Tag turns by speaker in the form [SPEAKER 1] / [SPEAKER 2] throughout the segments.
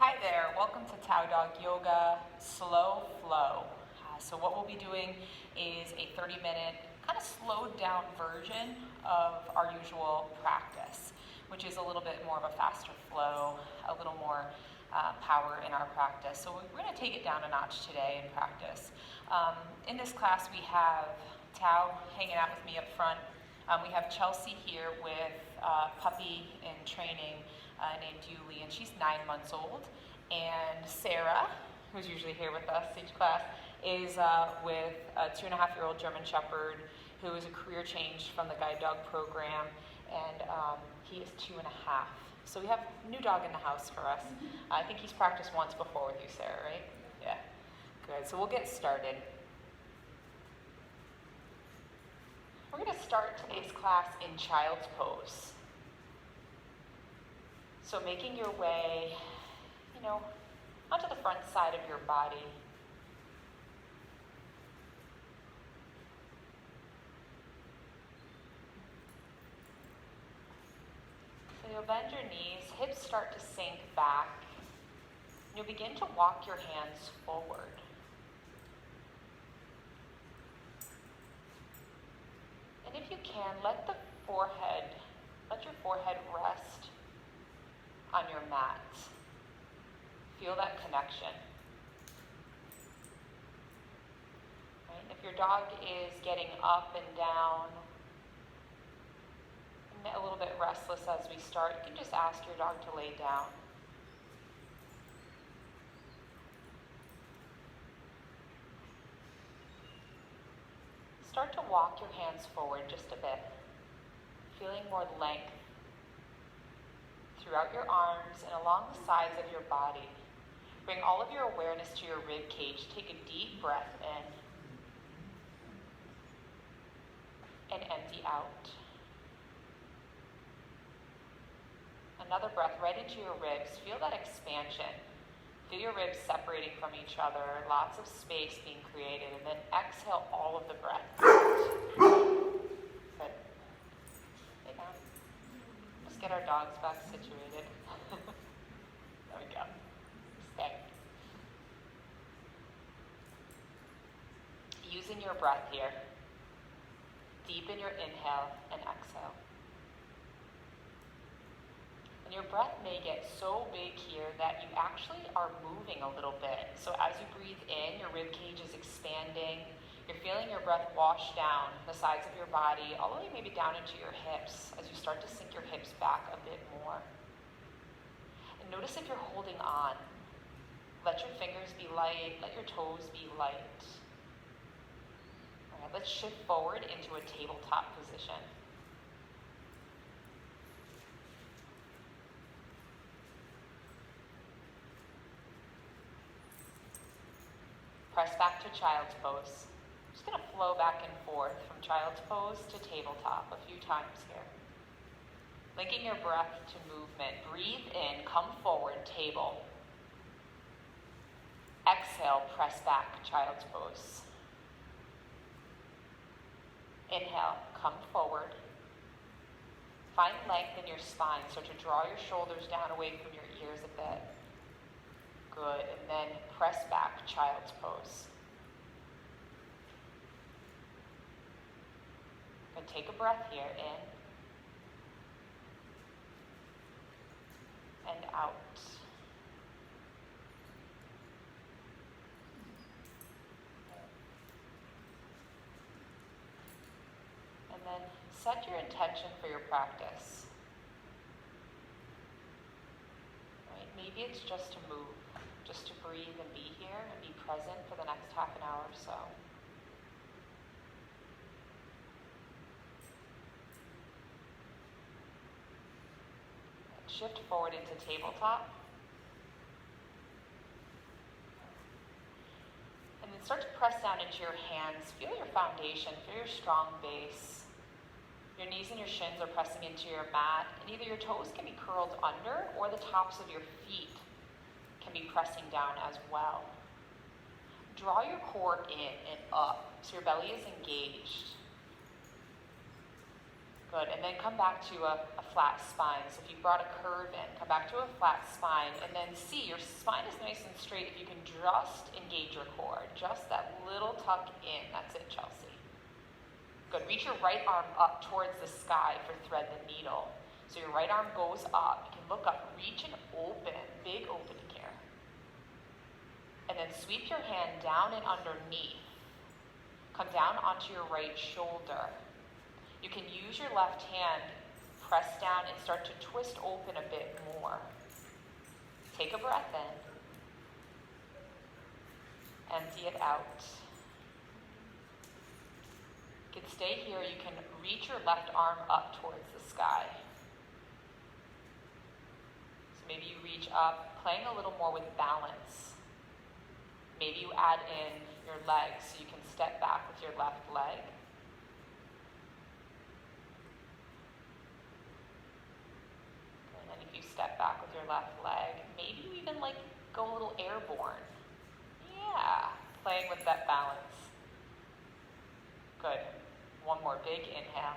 [SPEAKER 1] Hi there, welcome to TAO Dog Yoga Slow Flow. So what we'll be doing is a 30-minute kind of slowed down version of our usual practice, which is a little bit more of a faster flow, a little more power in our practice. So we're going to take it down a notch today in practice. In this class we have Tao hanging out with me up front. We have Chelsea here with a puppy in training named Yuli, and she's 9 months old. And Sarah, who's usually here with us each class, is with a 2.5-year-old German Shepherd who is a career change from the guide dog program, and he is 2.5. So we have a new dog in the house for us. I think he's practiced once before with you, Sarah, right? Yeah, good. So we'll get started. We're going to start today's class in child's pose. So making your way, onto the front side of your body. So you'll bend your knees, hips start to sink back. You'll begin to walk your hands forward. And if you can, let your forehead rest on your mat. Feel that connection. Right? If your dog is getting up and down, and a little bit restless as we start, you can just ask your dog to lay down. Start to walk your hands forward just a bit, feeling more length throughout your arms and along the sides of your body. Bring all of your awareness to your rib cage. Take a deep breath in and empty out. Another breath right into your ribs. Feel that expansion. Feel your ribs separating from each other, lots of space being created, and then exhale all of the breath out. Good. Lay down. Just get our dogs back situated. There we go. Stay. Using your breath here. Deepen your inhale and exhale. And your breath may get so big here that you actually are moving a little bit. So as you breathe in, your rib cage is expanding. You're feeling your breath wash down the sides of your body, all the way maybe down into your hips as you start to sink your hips back a bit more. And notice if you're holding on. Let your fingers be light, let your toes be light. All right, let's shift forward into a tabletop position. Press back to child's pose. Just going to flow back and forth from child's pose to tabletop a few times here. Linking your breath to movement. Breathe in, come forward, table. Exhale, press back, child's pose. Inhale, come forward. Find length in your spine, so to draw your shoulders down away from your ears a bit. Good, and then press back, child's pose. And take a breath here, in and out. And then set your intention for your practice. Right? Maybe it's just to move. Just to breathe and be here and be present for the next half an hour or so. Shift forward into tabletop. And then start to press down into your hands. Feel your foundation, feel your strong base. Your knees and your shins are pressing into your mat, and either your toes can be curled under or the tops of your feet can be pressing down as well. Draw your core in and up so your belly is engaged. Good, and then come back to a flat spine. So if you brought a curve in, come back to a flat spine, and then see your spine is nice and straight. If you can just engage your core, just that little tuck in. That's it, Chelsea. Good, reach your right arm up towards the sky for thread the needle. So your right arm goes up. You can look up, reach and open, big opening here. And then sweep your hand down and underneath. Come down onto your right shoulder. You can use your left hand, press down and start to twist open a bit more. Take a breath in. Empty it out. You can stay here. You can reach your left arm up towards the sky. So maybe you reach up, playing a little more with balance. Maybe you add in your legs so you can step back with your left leg. Step back with your left leg. Maybe you even go a little airborne. Yeah, playing with that balance. Good. One more big inhale.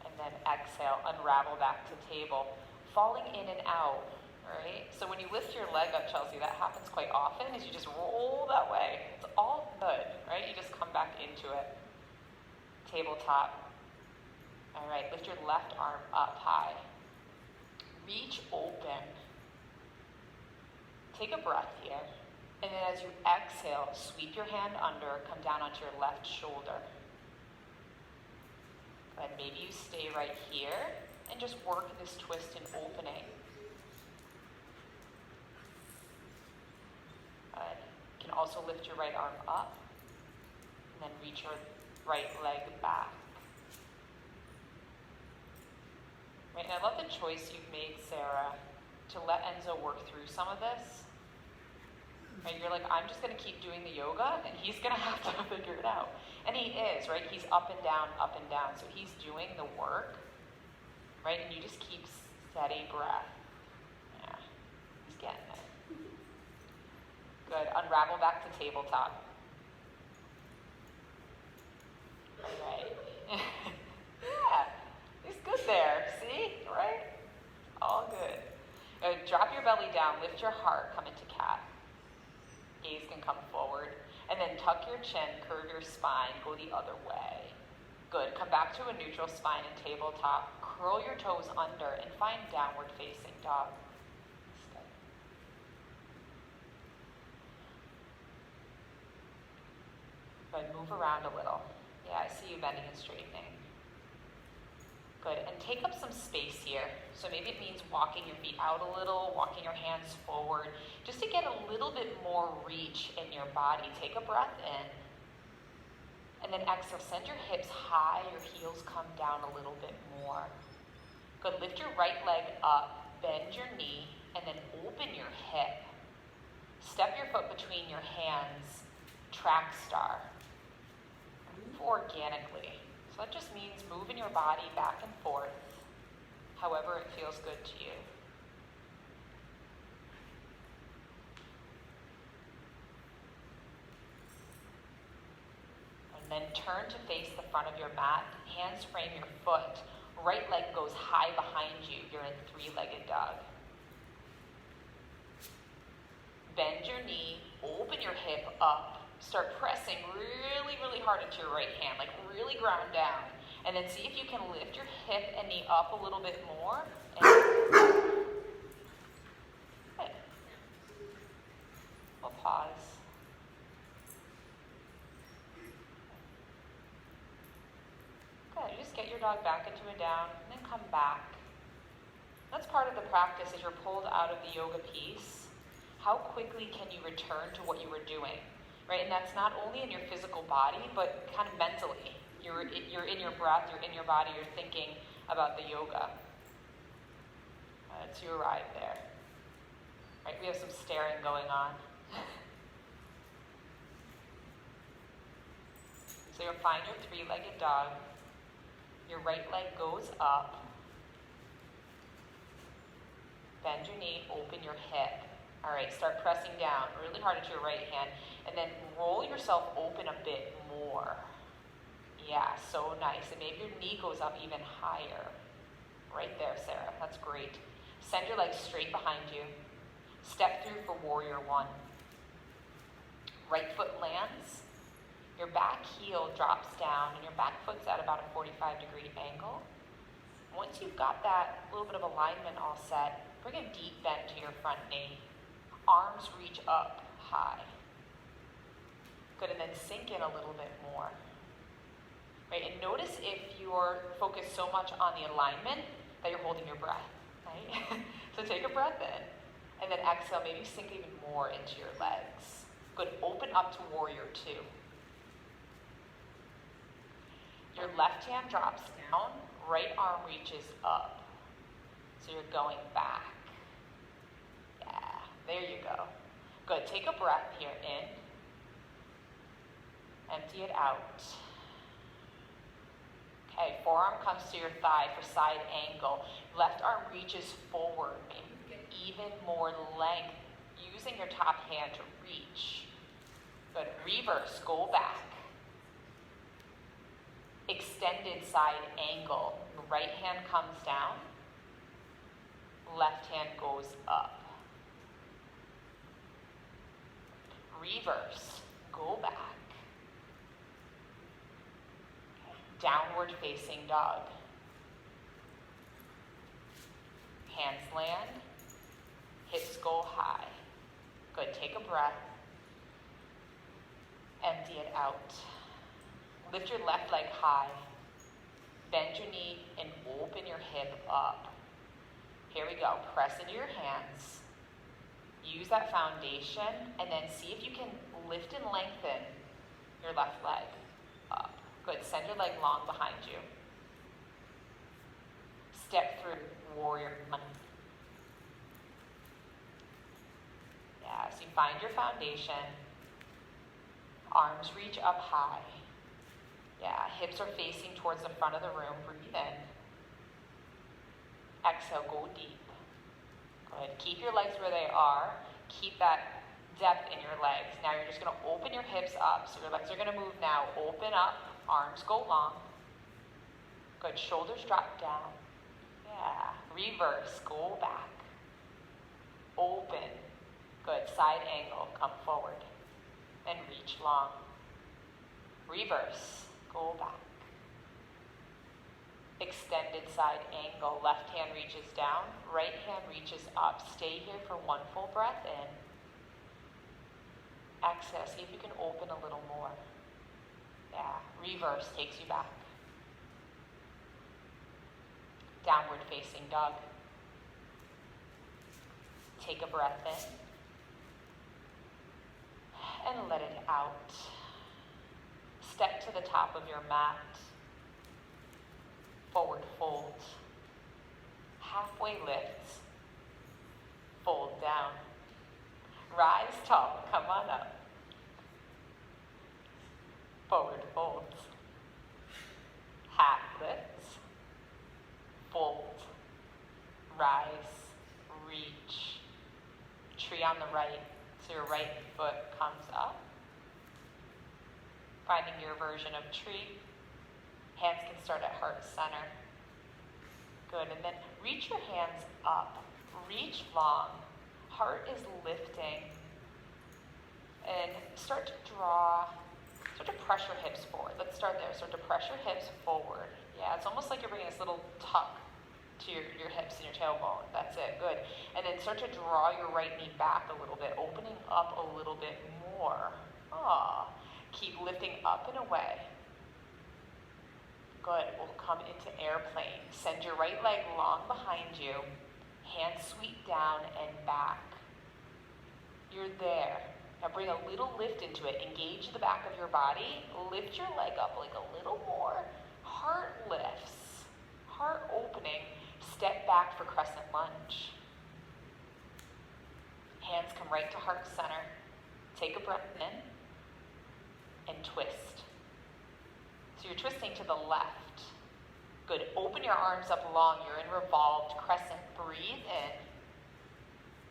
[SPEAKER 1] And then exhale, unravel back to table. Falling in and out, right? So when you lift your leg up, Chelsea, that happens quite often, is you just roll that way. It's all good, right? You just come back into it. Tabletop. All right, lift your left arm up high. Reach open. Take a breath here. And then as you exhale, sweep your hand under, come down onto your left shoulder. And maybe you stay right here and just work this twist and opening. Good. You can also lift your right arm up and then reach your right leg back. Right, and I love the choice you've made, Sarah, to let Enzo work through some of this. Right, you're like, I'm just going to keep doing the yoga, and he's going to have to figure it out. And he is, right? He's up and down, so he's doing the work, right? And you just keep steady breath. Yeah, he's getting it. Good, unravel back to tabletop. All right. Yeah. He's good there, see, right? All good. Drop your belly down, lift your heart, come into cat. Gaze can come forward. And then tuck your chin, curve your spine, go the other way. Good, come back to a neutral spine and tabletop. Curl your toes under and find downward facing dog. Good, move around a little. Yeah, I see you bending and straightening. Good, and take up some space here. So maybe it means walking your feet out a little, walking your hands forward, just to get a little bit more reach in your body. Take a breath in. And then exhale, send your hips high, your heels come down a little bit more. Good, lift your right leg up, bend your knee, and then open your hip. Step your foot between your hands, track star. Move organically. So that just means moving your body back and forth, however it feels good to you. And then turn to face the front of your mat, hands frame your foot, right leg goes high behind you. You're in three-legged dog. Bend your knee, open your hip up. Start pressing really, really hard into your right hand, really ground down. And then see if you can lift your hip and knee up a little bit more. Good. We'll pause. Good, just get your dog back into a down and then come back. That's part of the practice as you're pulled out of the yoga piece. How quickly can you return to what you were doing? Right, and that's not only in your physical body, but kind of mentally. You're in your breath, you're in your body, you're thinking about the yoga. To arrive there. Right, we have some staring going on. So you'll find your three-legged dog. Your right leg goes up. Bend your knee, open your hip. All right, start pressing down really hard into your right hand. And then roll yourself open a bit more. Yeah, so nice. And maybe your knee goes up even higher. Right there, Sarah. That's great. Send your legs straight behind you. Step through for warrior one. Right foot lands. Your back heel drops down and your back foot's at about a 45-degree angle. Once you've got that little bit of alignment all set, bring a deep bend to your front knee. Arms reach up high. Good, and then sink in a little bit more. Right, and notice if you're focused so much on the alignment that you're holding your breath, right? So take a breath in, and then exhale, maybe sink even more into your legs. Good, open up to warrior two. Your left hand drops down, right arm reaches up. So you're going back. Yeah, there you go. Good, take a breath here in. Empty it out. Okay, forearm comes to your thigh for side angle. Left arm reaches forward. Maybe you get even more length using your top hand to reach. Good, reverse, go back. Extended side angle. Right hand comes down. Left hand goes up. Reverse, go back. Downward facing dog. Hands land, hips go high. Good, take a breath. Empty it out. Lift your left leg high. Bend your knee and open your hip up. Here we go, press into your hands. Use that foundation and then see if you can lift and lengthen your left leg up. Good, send your leg long behind you. Step through warrior one. Yeah, so you find your foundation. Arms reach up high. Yeah, hips are facing towards the front of the room. Breathe in. Exhale, go deep. Good, keep your legs where they are. Keep that depth in your legs. Now you're just gonna open your hips up. So your legs are gonna move now. Open up. Arms go long. Good, shoulders drop down. Yeah, reverse, go back. Open. Good, side angle, come forward. And reach long. Reverse, go back. Extended side angle, left hand reaches down, right hand reaches up. Stay here for one full breath in. Exhale, see if you can open a little more. Yeah, reverse takes you back. Downward facing dog. Take a breath in. And let it out. Step to the top of your mat. Forward fold. Halfway lift. Fold down. Rise tall, come on up. Forward folds. Half lifts. Fold. Rise. Reach. Tree on the right. So your right foot comes up. Finding your version of tree. Hands can start at heart center. Good, and then reach your hands up. Reach long. Heart is lifting. And start to press your hips forward. Let's start there. Start to press your hips forward. Yeah, it's almost like you're bringing this little tuck to your hips and your tailbone. That's it, good. And then start to draw your right knee back a little bit, opening up a little bit more. Keep lifting up and away. Good, we'll come into airplane. Send your right leg long behind you. Hands sweep down and back. You're there. Now bring a little lift into it. Engage the back of your body. Lift your leg up like a little more. Heart lifts. Heart opening. Step back for crescent lunge. Hands come right to heart center. Take a breath in and twist. So you're twisting to the left. Good. Open your arms up long. You're in revolved crescent. Breathe in.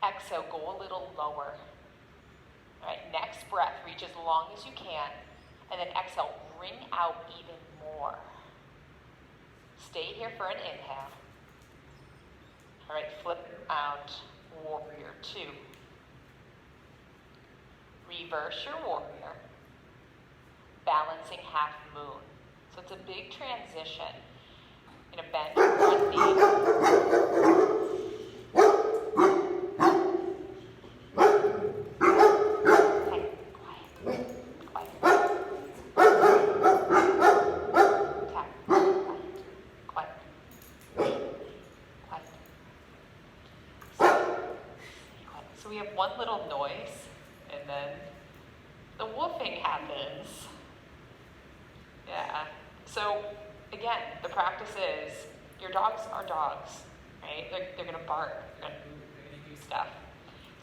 [SPEAKER 1] Exhale, go a little lower. All right, next breath, reach as long as you can. And then exhale, bring out even more. Stay here for an inhale. All right, flip out, warrior two. Reverse your warrior, balancing half moon. So it's a big transition. You're gonna bend your front knee. Okay, quiet, quiet. Tap, quiet, quiet, quiet. So we have one little noise, and then the woofing happens. Yeah. So again, the practice is your dogs are dogs, right? They're gonna bark, they're gonna move, they're gonna do stuff.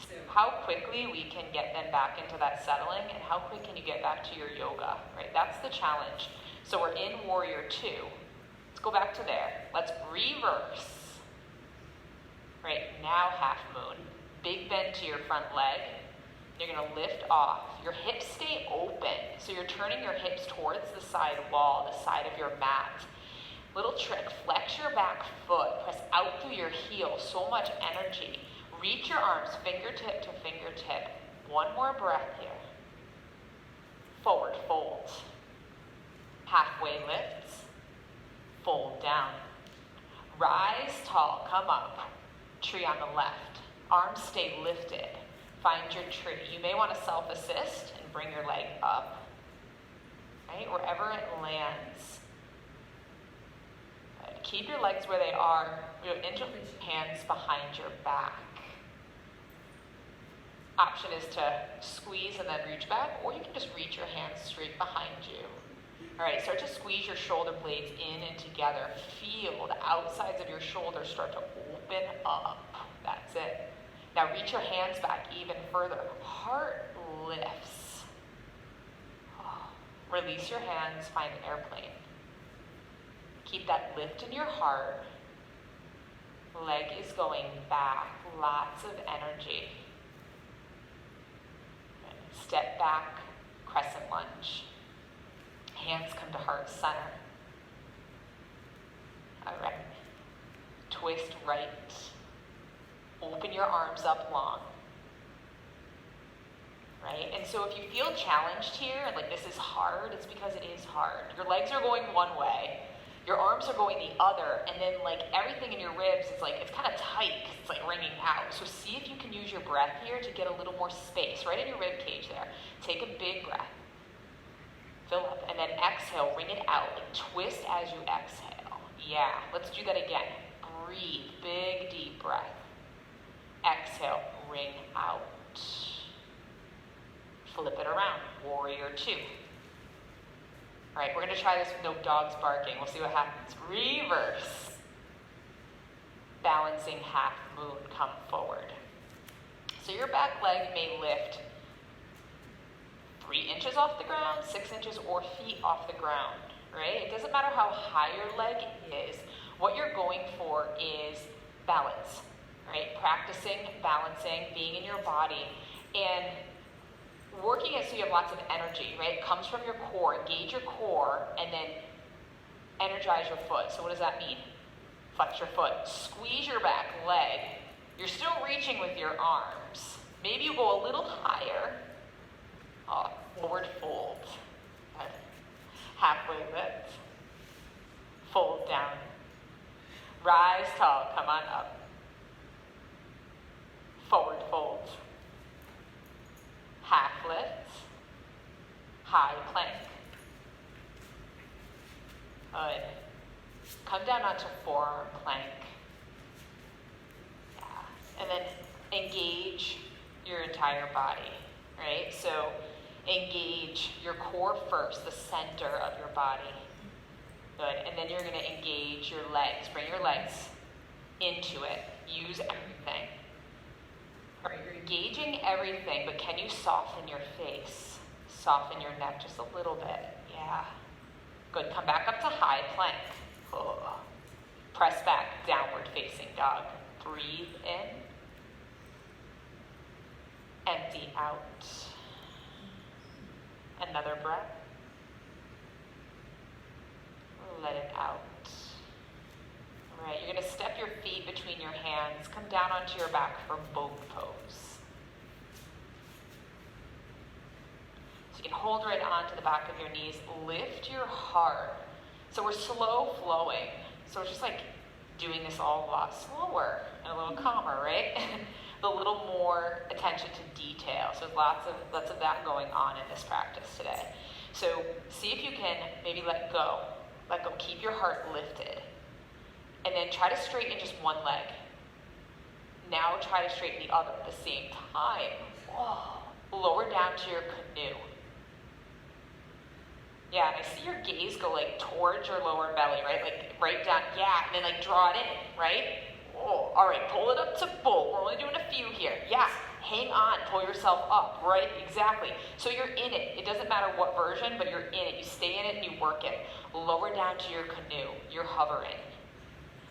[SPEAKER 1] So how quickly we can get them back into that settling, and how quick can you get back to your yoga, right? That's the challenge. So we're in warrior two. Let's go back to there. Let's reverse. Right, now half moon. Big bend to your front leg. You're gonna lift off. Your hips stay open. So you're turning your hips towards the side wall, the side of your mat. Little trick, flex your back foot, press out through your heel, so much energy. Reach your arms fingertip to fingertip. One more breath here. Forward fold. Halfway lifts. Fold down. Rise tall, come up. Tree on the left. Arms stay lifted. Find your tree. You may want to self-assist and bring your leg up, right? Wherever it lands. Good. Keep your legs where they are. Interlace your hands behind your back. Option is to squeeze and then reach back, or you can just reach your hands straight behind you. All right, start to squeeze your shoulder blades in and together. Feel the outsides of your shoulders start to open up. That's it. Now reach your hands back even further. Heart lifts. Oh. Release your hands, find an airplane. Keep that lift in your heart. Leg is going back, lots of energy. Step back, crescent lunge. Hands come to heart center. All right. Twist right. Open your arms up long. Right? And so if you feel challenged here, like this is hard, it's because it is hard. Your legs are going one way, your arms are going the other, and then like everything in your ribs is like, it's kind of tight because it's like ringing out. So see if you can use your breath here to get a little more space right in your rib cage there. Take a big breath. Fill up, and then exhale, ring it out. Like twist as you exhale. Yeah, let's do that again. Breathe, big deep breath. Exhale, ring out. Flip it around, warrior two. All right, we're gonna try this with no dogs barking. We'll see what happens. Reverse. Balancing half moon, come forward. So your back leg may lift 3 inches off the ground, 6 inches, or feet off the ground, right? It doesn't matter how high your leg is. What you're going for is balance, right? Practicing, balancing, being in your body, and working it so you have lots of energy, right? It comes from your core. Engage your core, and then energize your foot. So what does that mean? Flex your foot. Squeeze your back leg. You're still reaching with your arms. Maybe you go a little higher. Forward fold. Good. Halfway lift. Fold down. Rise tall, come on up. Forward fold. Half lift. High plank. Good. Come down onto forearm plank. Yeah. And then engage your entire body, right? So engage your core first, the center of your body. Good. And then you're going to engage your legs. Bring your legs into it. Use everything. All right, you're engaging everything, but can you soften your face? Soften your neck just a little bit. Yeah. Good. Come back up to high plank. Oh. Press back, downward facing dog. Breathe in. Empty out. Another breath. let it out. All right, you're going to step your feet between your hands, come down onto your back for boat pose. So you can hold right onto the back of your knees, lift your heart. So we're slow flowing. So it's just like doing this all a lot slower and a little calmer, right? A little more attention to detail. So lots of that going on in this practice today. So see if you can maybe let go, keep your heart lifted. And then try to straighten just one leg. Now try to straighten the other at the same time. Whoa. Lower down to your canoe. Yeah, and I see your gaze go like towards your lower belly, right? Like right down, yeah, and then like draw it in, right? Oh, all right, pull it up to boat. We're only doing a few here. Yeah, hang on, pull yourself up, right? Exactly. So you're in it. It doesn't matter what version, but you're in it. You stay in it and you work it. Lower down to your canoe. You're hovering.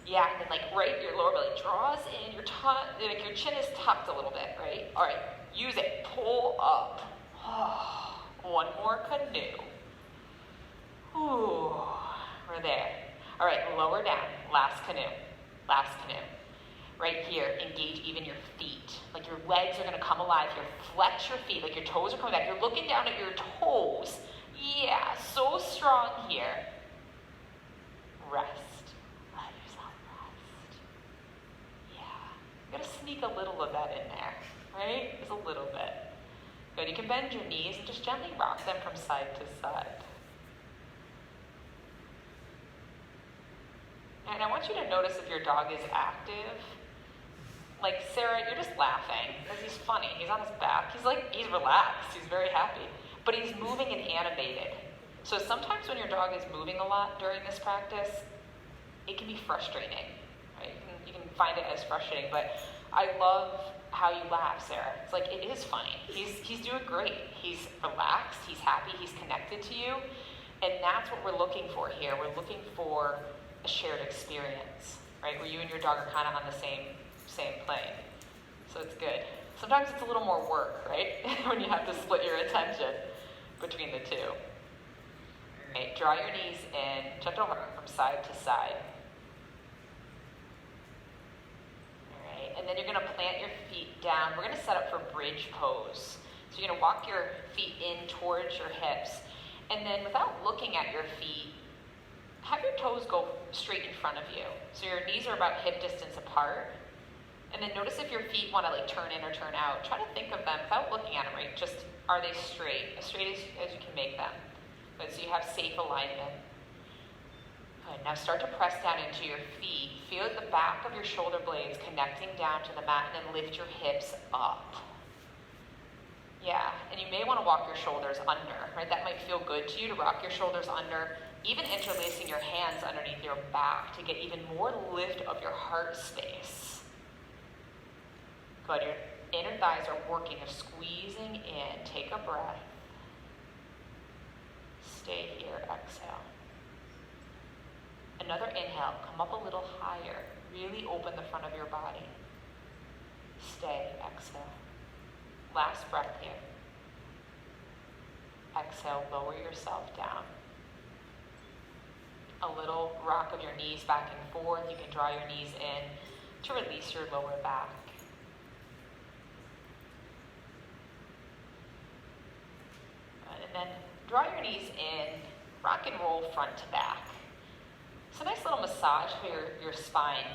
[SPEAKER 1] Yeah, and then like right, your lower belly draws in, your chin is tucked a little bit, right? All right, use it. Pull up. One more canoe. Ooh, we're there. All right, lower down. Last canoe. Last canoe. Right here, engage even your feet. Like your legs are going to come alive here. Flex your feet, like your toes are coming back. You're looking down at your toes. Yeah, so strong here. Rest. Let yourself rest. Yeah. You got to sneak a little of that in there, right? Just a little bit. Good. You can bend your knees and just gently rock them from side to side. And I want you to notice if your dog is active. Like Sarah, you're just laughing because he's funny. He's on his back. He's relaxed. He's very happy. But he's moving and animated. So sometimes when your dog is moving a lot during this practice, it can be frustrating. Right? You can find it as frustrating. But I love how you laugh, Sarah. It's like, it is funny. He's doing great. He's relaxed. He's happy. He's connected to you. And that's what we're looking for here. We're looking for a shared experience, right? Where you and your dog are kind of on the same plane. So it's good. Sometimes it's a little more work, right? When you have to split your attention between the two. All right, draw your knees in, gentle rock from side to side. All right, and then you're gonna plant your feet down. We're gonna set up for bridge pose. So you're gonna walk your feet in towards your hips. And then without looking at your feet, have your toes go straight in front of you. So your knees are about hip distance apart. And then notice if your feet want to like turn in or turn out. Try to think of them without looking at them, right? Just, are they straight? As straight as you can make them. Good, so you have safe alignment. Good, now start to press down into your feet. Feel the back of your shoulder blades connecting down to the mat, and then lift your hips up. Yeah, and you may want to walk your shoulders under, right? That might feel good to you to rock your shoulders under. Even interlacing your hands underneath your back to get even more lift of your heart space. Good, your inner thighs are working, you're squeezing in. Take a breath. Stay here, exhale. Another inhale, come up a little higher. Really open the front of your body. Stay, exhale. Last breath here. Exhale, lower yourself down. A little rock of your knees back and forth. You can draw your knees in to release your lower back. And then draw your knees in, rock and roll front to back. It's a nice little massage for your spine.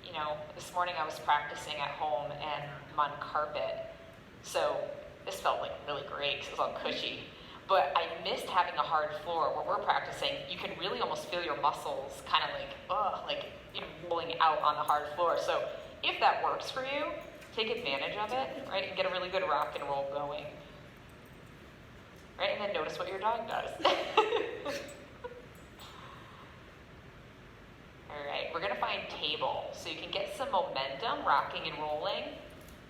[SPEAKER 1] You know, this morning I was practicing at home and I'm on carpet. So this felt like really great because it was all cushy. But I missed having a hard floor where we're practicing. You can really almost feel your muscles kind of like rolling out on the hard floor. So if that works for you, take advantage of it, right? And get a really good rock and roll going. Right? And then notice what your dog does. All right, we're gonna find table. So you can get some momentum, rocking and rolling.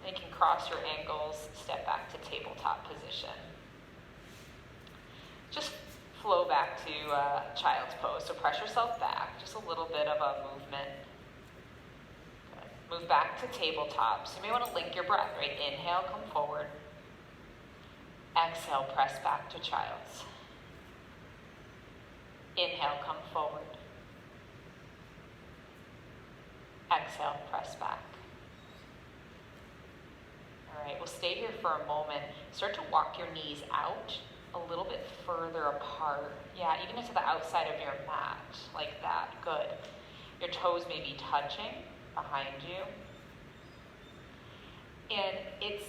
[SPEAKER 1] And you can cross your ankles, step back to tabletop position. Just flow back to child's pose. So press yourself back, just a little bit of a movement. Good. Move back to tabletop. So you may want to link your breath, right? Inhale, come forward. Exhale, press back to child's. Inhale, come forward. Exhale, press back. All right, we'll stay here for a moment. Start to walk your knees out a little bit further apart. Yeah, even into the outside of your mat, like that. Good. Your toes may be touching behind you. And it's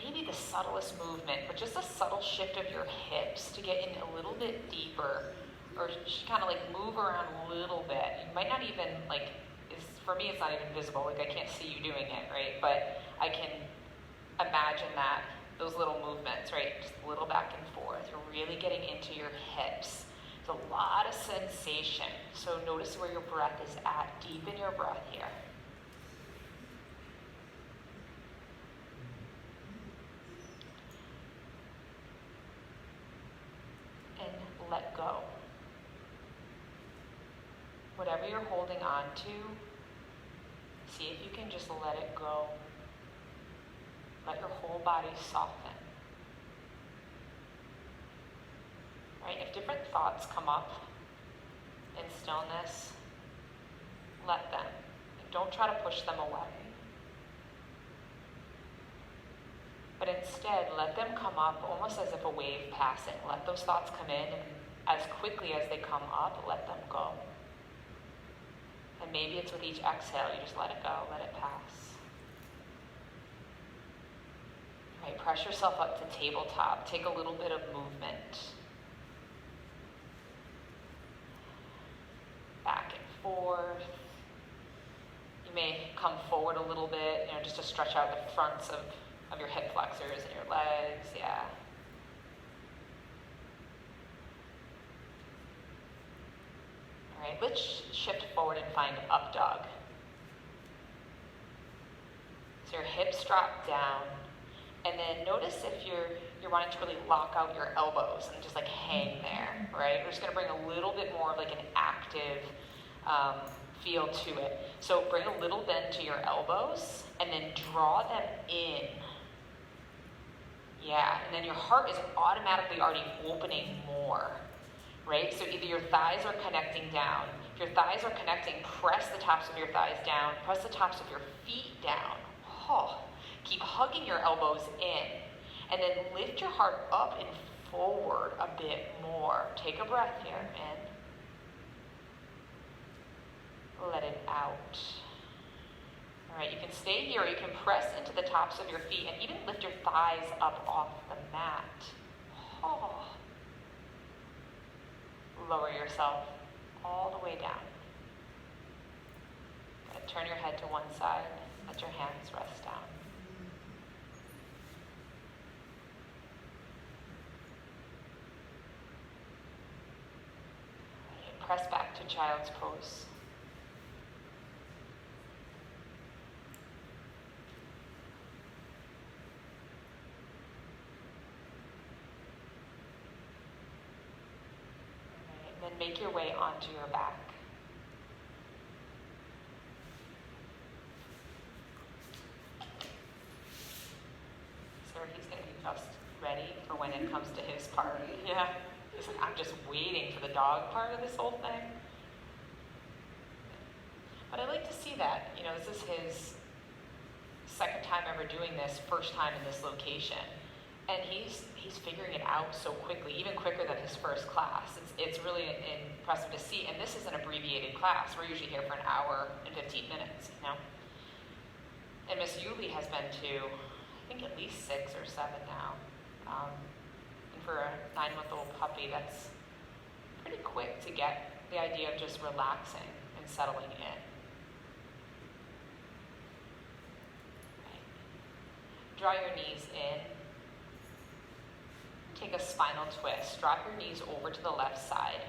[SPEAKER 1] maybe the subtlest movement, but just a subtle shift of your hips to get in a little bit deeper, or just kind of like move around a little bit. You might not even for me it's not even visible, like I can't see you doing it, right? But I can imagine that, those little movements, right? Just a little back and forth. You're really getting into your hips. It's a lot of sensation. So notice where your breath is at. Deepen your breath here. And let go. Whatever you're holding on to, see if you can just let it go. Let your whole body soften. Right? If different thoughts come up in stillness, let them. Don't try to push them away. But instead, let them come up almost as if a wave passing. Let those thoughts come in, and as quickly as they come up, let them go. And maybe it's with each exhale, you just let it go, let it pass. All right, press yourself up to tabletop. Take a little bit of movement. Back and forth. You may come forward a little bit, just to stretch out the fronts of your hip flexors and your legs, yeah. All right, let's shift forward and find up dog. So your hips drop down, and then notice if you're wanting to really lock out your elbows and just like hang there, right? We're just gonna bring a little bit more of like an active feel to it. So bring a little bend to your elbows and then draw them in. Yeah, and then your heart is automatically already opening more, right? So either your thighs are connecting down. If your thighs are connecting, press the tops of your thighs down. Press the tops of your feet down. Oh, keep hugging your elbows in. And then lift your heart up and forward a bit more. Take a breath here, in. Let it out. All right, you can stay here, or you can press into the tops of your feet and even lift your thighs up off the mat. Oh. Lower yourself all the way down. Turn your head to one side. Let your hands rest down. Right, press back to child's pose. Then make your way onto your back. So he's going to be just ready for when it comes to his part. Yeah. He's like, I'm just waiting for the dog part of this whole thing. But I like to see that. This is his second time ever doing this, first time in this location. And he's figuring it out so quickly, even quicker than his first class. It's really impressive to see. And this is an abbreviated class. We're usually here for an hour and 15 minutes, And Miss Yuli has been to, I think, at least 6 or 7 now. And for a 9-month-old puppy, that's pretty quick to get the idea of just relaxing and settling in. Right. Draw your knees in. Take a spinal twist. Drop your knees over to the left side.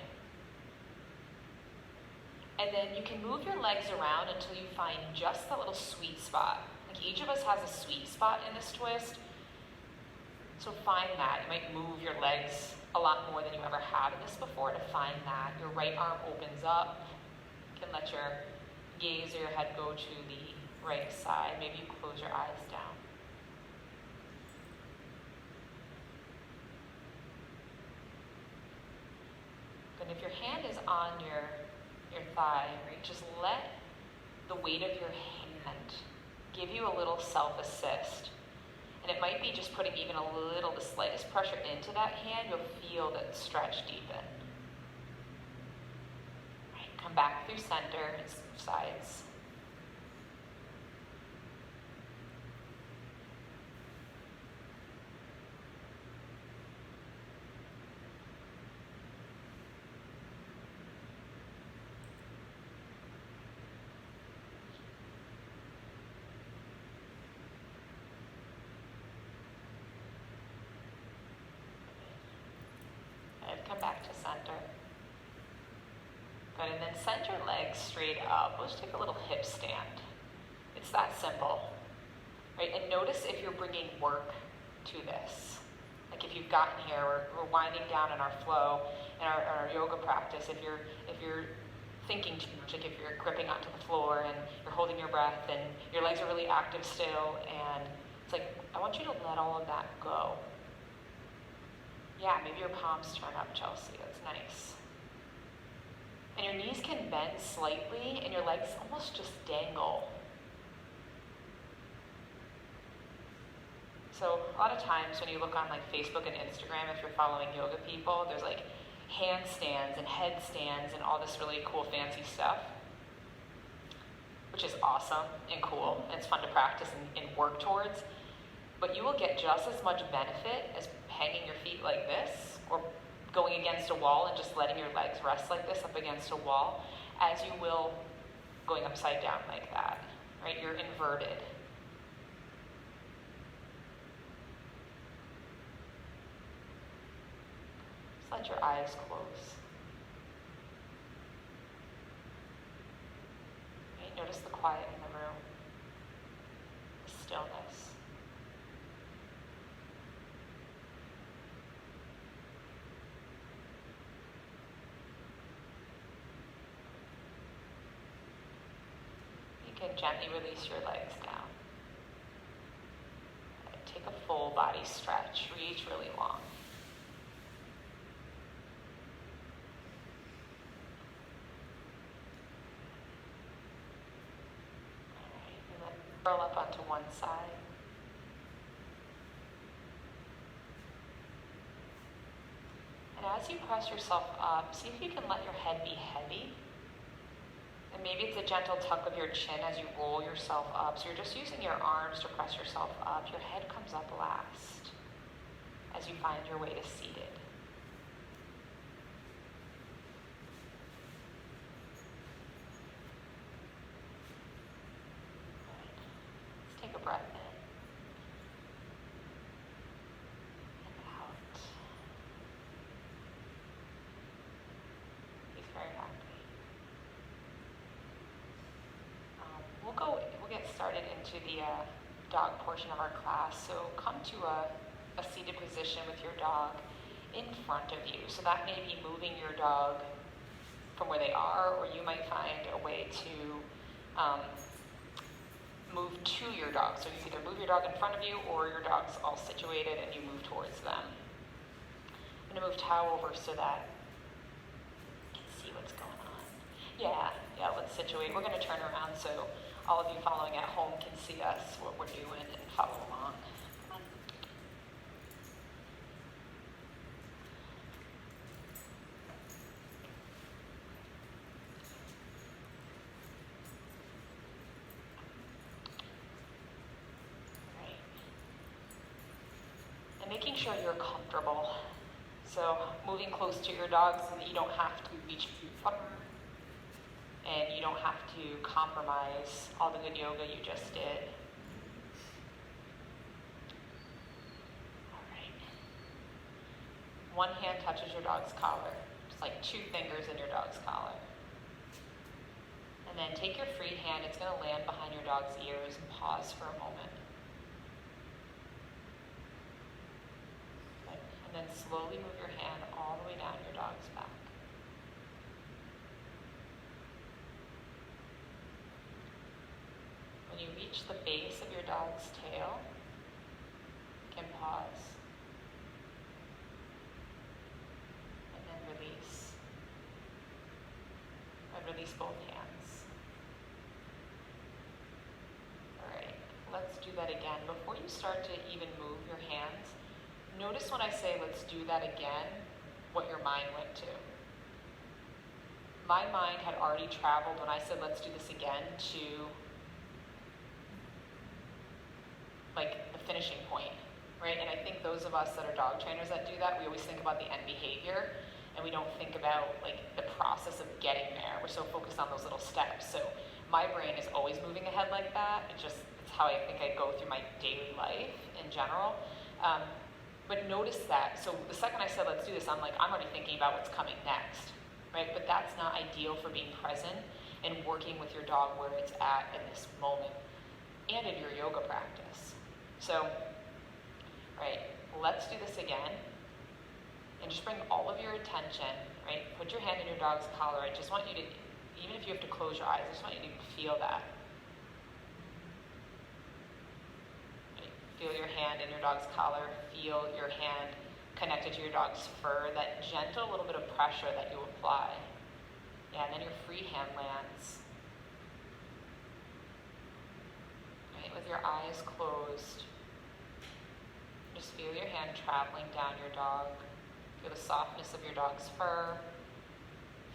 [SPEAKER 1] And then you can move your legs around until you find just that little sweet spot. Like each of us has a sweet spot in this twist. So find that. You might move your legs a lot more than you ever have in this before to find that. Your right arm opens up. You can let your gaze or your head go to the right side. Maybe you close your eyes down. And if your hand is on your thigh, right, just let the weight of your hand give you a little self-assist. And it might be just putting even a little, the slightest pressure into that hand, you'll feel that stretch deepen. Right, come back through center, sides. Come back to center. Good, and then send your legs straight up. Let's take a little hip stand. It's that simple, right? And notice if you're bringing work to this. Like if you've gotten here, we're winding down in our flow, in our yoga practice. If you're thinking too much, like if you're gripping onto the floor and you're holding your breath and your legs are really active still, and it's like, I want you to let all of that go. Yeah, maybe your palms turn up, Chelsea. That's nice. And your knees can bend slightly and your legs almost just dangle. So a lot of times when you look on like Facebook and Instagram, if you're following yoga people, there's like handstands and headstands and all this really cool fancy stuff, which is awesome and cool. And it's fun to practice and work towards. But you will get just as much benefit as hanging your feet like this or going against a wall and just letting your legs rest like this up against a wall as you will going upside down like that, right? You're inverted. Just let your eyes close. Right? Notice the quiet in the room, the stillness. Can gently release your legs down. Take a full body stretch, reach really long. Alright, and then curl up onto one side. And as you press yourself up, see if you can let your head be heavy. And maybe it's a gentle tuck of your chin as you roll yourself up. So you're just using your arms to press yourself up. Your head comes up last as you find your way to seated. Let's take a breath in and out. He's very happy. We'll get started into the dog portion of our class. So come to a seated position with your dog in front of you. So that may be moving your dog from where they are, or you might find a way to move to your dog. So you either move your dog in front of you or your dog's all situated and you move towards them. I'm going to move TAO over so that you can see what's going on. Yeah, let's situate. We're going to turn around so all of you following at home can see us, what we're doing, and follow along. Right. And making sure you're comfortable. So moving close to your dog so that you don't have to reach far. And you don't have to compromise all the good yoga you just did. All right. One hand touches your dog's collar, just like 2 fingers in your dog's collar. And then take your free hand, it's going to land behind your dog's ears, and pause for a moment. Okay. And then slowly move your hand all the way down your dog's back. When you reach the base of your dog's tail, you can pause. And then release. And release both hands. that again, before you start to even move your hands, notice when I say let's do that again, what your mind went to. My mind had already traveled when I said let's do this again to like the finishing point, right? And I think those of us that are dog trainers that do that, we always think about the end behavior and we don't think about like the process of getting there. We're so focused on those little steps. So my brain is always moving ahead like that. It's how I think I go through my daily life in general. But notice that. So the second I said, let's do this, I'm already thinking about what's coming next, right? But that's not ideal for being present and working with your dog where it's at in this moment and in your yoga practice. So, right, let's do this again. And just bring all of your attention, right? Put your hand in your dog's collar. I just want you to, even if you have to close your eyes, I just want you to feel that. Right? Feel your hand in your dog's collar. Feel your hand connected to your dog's fur, that gentle little bit of pressure that you apply. Yeah, and then your free hand lands. Right, with your eyes closed. Just feel your hand traveling down your dog. Feel the softness of your dog's fur.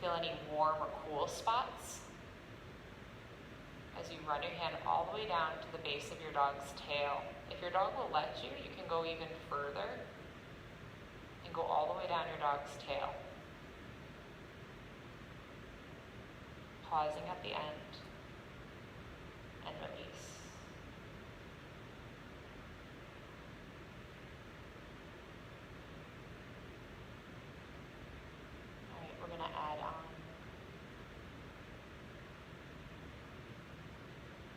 [SPEAKER 1] Feel any warm or cool spots. As you run your hand all the way down to the base of your dog's tail. If your dog will let you, you can go even further and go all the way down your dog's tail. Pausing at the end and release. We're going to add on.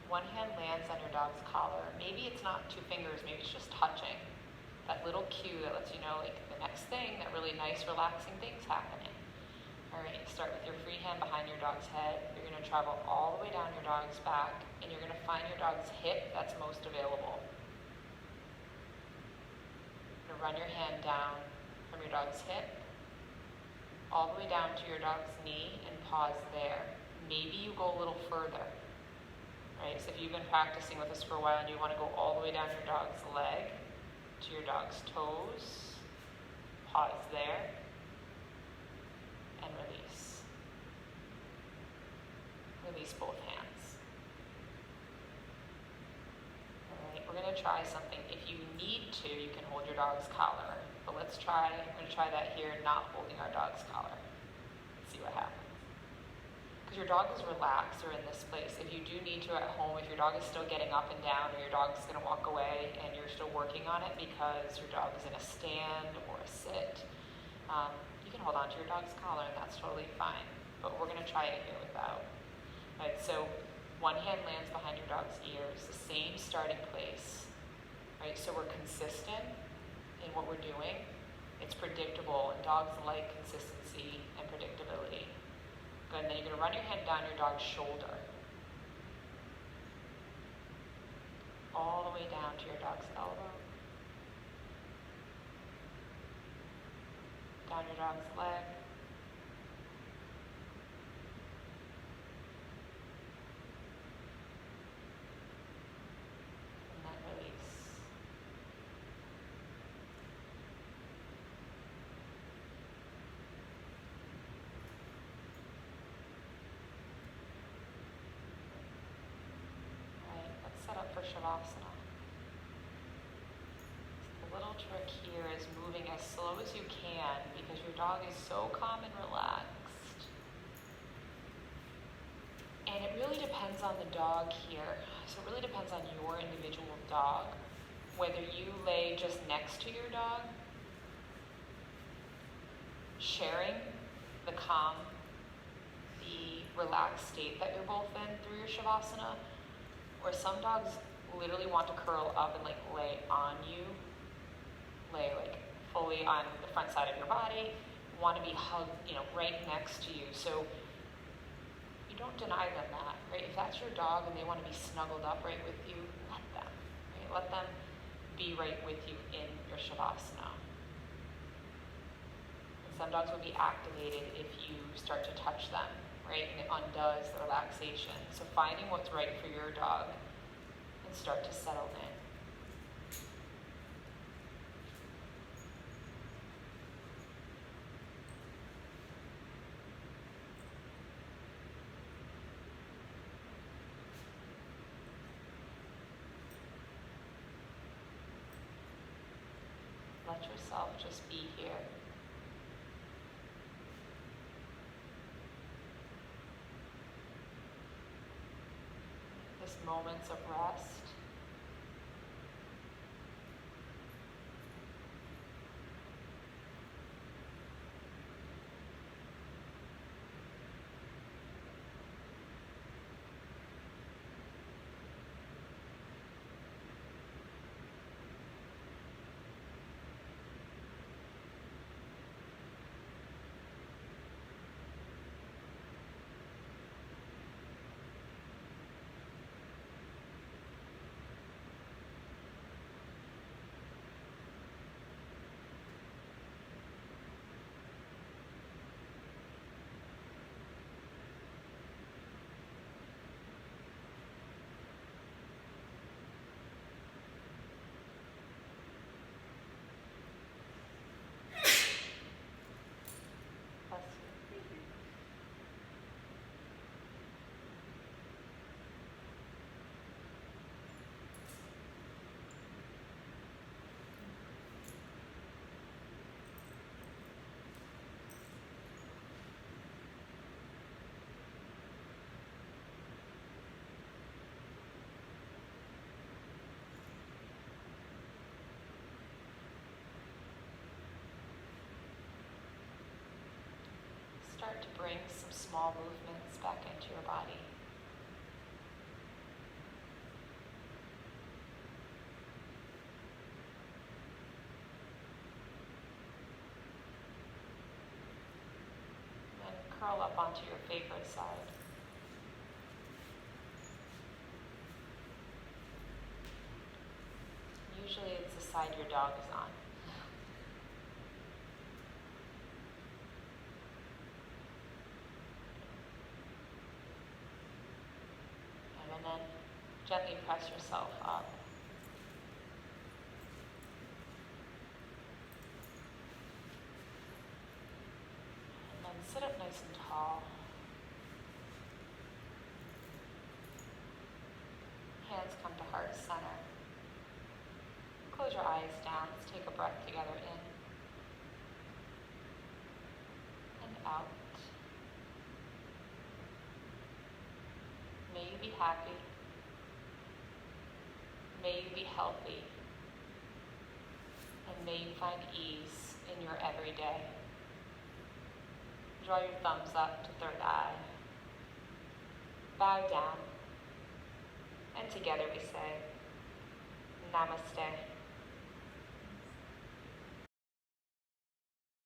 [SPEAKER 1] One hand lands on your dog's collar. Maybe it's not two fingers, maybe it's just touching. That little cue that lets you know like the next thing, that really nice relaxing thing's happening. All right, start with your free hand behind your dog's head. You're going to travel all the way down your dog's back and you're going to find your dog's hip that's most available. You're going to run your hand down from your dog's hip all the way down to your dog's knee and pause there. Maybe you go a little further, right? So if you've been practicing with us for a while and you want to go all the way down your dog's leg to your dog's toes, pause there and release. Release both hands. All right, we're going to try something. If you need to, you can hold your dog's collar. But we're going to try that here, not holding our dog's collar. Let's see what happens. Because your dog is relaxed or in this place. If you do need to at home, if your dog is still getting up and down or your dog is going to walk away and you're still working on it because your dog is in a stand or a sit, you can hold on to your dog's collar and that's totally fine. But we're going to try it here without. All right, so one hand lands behind your dog's ears, the same starting place. Right, so we're consistent in what we're doing. It's predictable, and dogs like consistency and predictability. Good, and then you're going to run your hand down your dog's shoulder. All the way down to your dog's elbow. Down your dog's leg. And then release. Set up for Shavasana. The little trick here is moving as slow as you can because your dog is so calm and relaxed. And it really depends on the dog here. So it really depends on your individual dog. Whether you lay just next to your dog, sharing the calm, the relaxed state that you're both in through your Shavasana, or some dogs literally want to curl up and like lay on you, lay like fully on the front side of your body, want to be hugged, right next to you. So you don't deny them that, right? If that's your dog and they want to be snuggled up right with you, let them, right? Let them be right with you in your Shavasana. And some dogs will be activated if you start to touch them, right? And it undoes the relaxation. So finding what's right for your dog and start to settle in. Let yourself just be here. This moments of rest. Start to bring some small movements back into your body. And curl up onto your favorite side. Usually it's the side your dog is on. And then gently press yourself up. And then sit up nice and tall. Hands come to heart center. Close your eyes down. Let's take a breath together in and out. May you be happy. May you be healthy. And may you find ease in your everyday. Draw your thumbs up to third eye. Bow down. And together we say, Namaste.